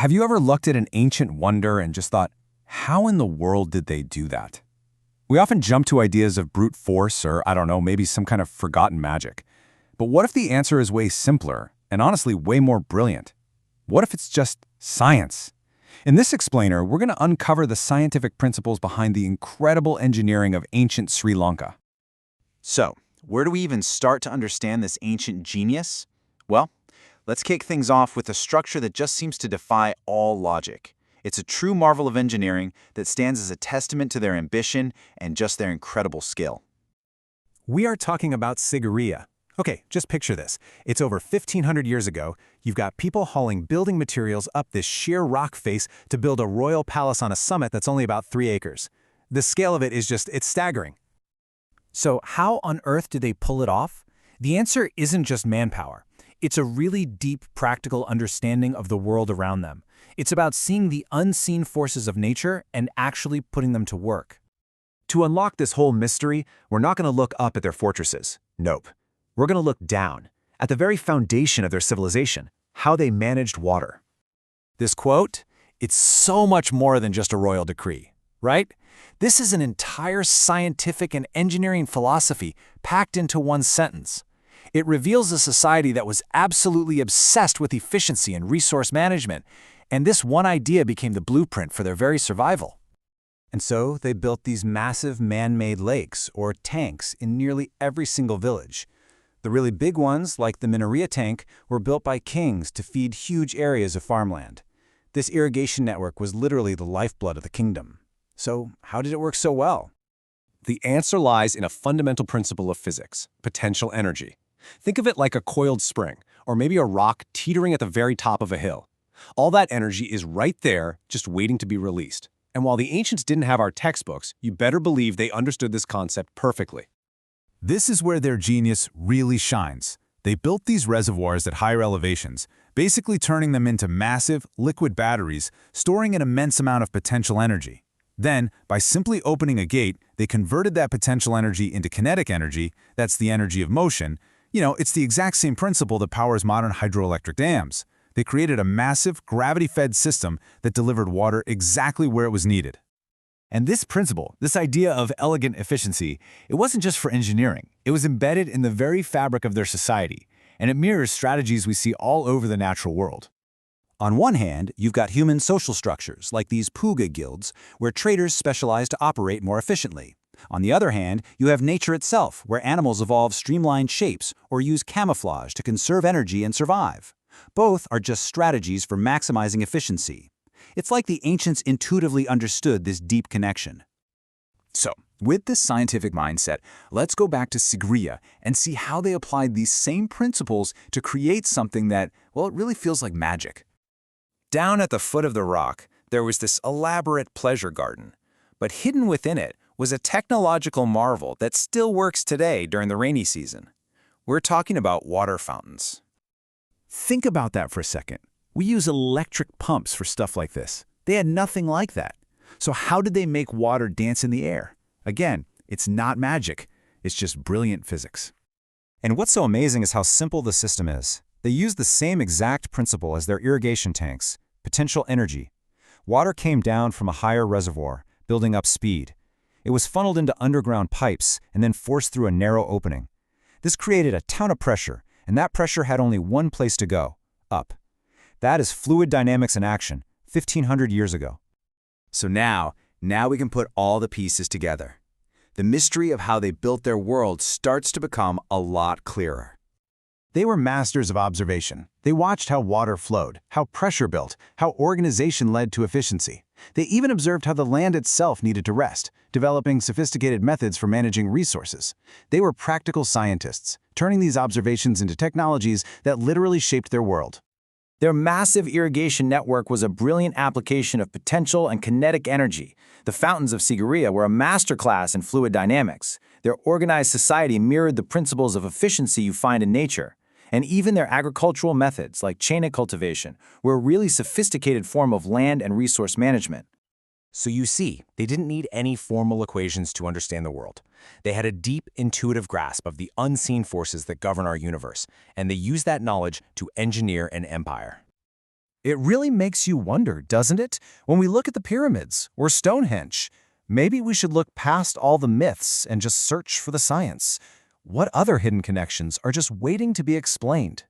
Have you ever looked at an ancient wonder and just thought, how in the world did they do that? We often jump to ideas of brute force or, I don't know, maybe some kind of forgotten magic. But what if the answer is way simpler and honestly way more brilliant? What if it's just science? In this explainer, we're going to uncover the scientific principles behind the incredible engineering of ancient Sri Lanka. So, where do we even start to understand this ancient genius? Well, let's kick things off with a structure that just seems to defy all logic. It's a true marvel of engineering that stands as a testament to their ambition and just their incredible skill. We are talking about Sigiriya. Okay, just picture this. It's over 1,500 years ago. You've got people hauling building materials up this sheer rock face to build a royal palace on a summit that's only about 3 acres. The scale of it is it's staggering. So how on earth did they pull it off? The answer isn't just manpower. It's a really deep, practical understanding of the world around them. It's about seeing the unseen forces of nature and actually putting them to work. To unlock this whole mystery, we're not going to look up at their fortresses. Nope. We're going to look down, at the very foundation of their civilization, how they managed water. This quote, it's so much more than just a royal decree, right? This is an entire scientific and engineering philosophy packed into one sentence. It reveals a society that was absolutely obsessed with efficiency and resource management, and this one idea became the blueprint for their very survival. And so they built these massive man-made lakes, or tanks, in nearly every single village. The really big ones, like the Minaria tank, were built by kings to feed huge areas of farmland. This irrigation network was literally the lifeblood of the kingdom. So how did it work so well? The answer lies in a fundamental principle of physics, potential energy. Think of it like a coiled spring, or maybe a rock teetering at the very top of a hill. All that energy is right there, just waiting to be released. And while the ancients didn't have our textbooks, you better believe they understood this concept perfectly. This is where their genius really shines. They built these reservoirs at higher elevations, basically turning them into massive, liquid batteries, storing an immense amount of potential energy. Then, by simply opening a gate, they converted that potential energy into kinetic energy, that's the energy of motion. It's the exact same principle that powers modern hydroelectric dams. They created a massive, gravity-fed system that delivered water exactly where it was needed. And this principle, this idea of elegant efficiency, it wasn't just for engineering. It was embedded in the very fabric of their society, and it mirrors strategies we see all over the natural world. On one hand, you've got human social structures, like these puga guilds, where traders specialize to operate more efficiently. On the other hand, you have nature itself, where animals evolve streamlined shapes or use camouflage to conserve energy and survive. Both are just strategies for maximizing efficiency. It's like the ancients intuitively understood this deep connection. So, with this scientific mindset, let's go back to Sigiriya and see how they applied these same principles to create something that, well, it really feels like magic. Down at the foot of the rock, there was this elaborate pleasure garden, but hidden within it was a technological marvel that still works today during the rainy season. We're talking about water fountains. Think about that for a second. We use electric pumps for stuff like this. They had nothing like that. So how did they make water dance in the air? Again, it's not magic. It's just brilliant physics. And what's so amazing is how simple the system is. They use the same exact principle as their irrigation tanks, potential energy. Water came down from a higher reservoir, building up speed. It was funneled into underground pipes and then forced through a narrow opening. This created a ton of pressure, and that pressure had only one place to go, up. That is fluid dynamics in action, 1,500 years ago. So now we can put all the pieces together. The mystery of how they built their world starts to become a lot clearer. They were masters of observation. They watched how water flowed, how pressure built, how organization led to efficiency. They even observed how the land itself needed to rest, developing sophisticated methods for managing resources. They were practical scientists, turning these observations into technologies that literally shaped their world. Their massive irrigation network was a brilliant application of potential and kinetic energy. The fountains of Sigiriya were a masterclass in fluid dynamics. Their organized society mirrored the principles of efficiency you find in nature. And even their agricultural methods, like chain cultivation, were a really sophisticated form of land and resource management. So you see, they didn't need any formal equations to understand the world. They had a deep, intuitive grasp of the unseen forces that govern our universe, and they used that knowledge to engineer an empire. It really makes you wonder, doesn't it? When we look at the pyramids or Stonehenge, maybe we should look past all the myths and just search for the science. What other hidden connections are just waiting to be explained?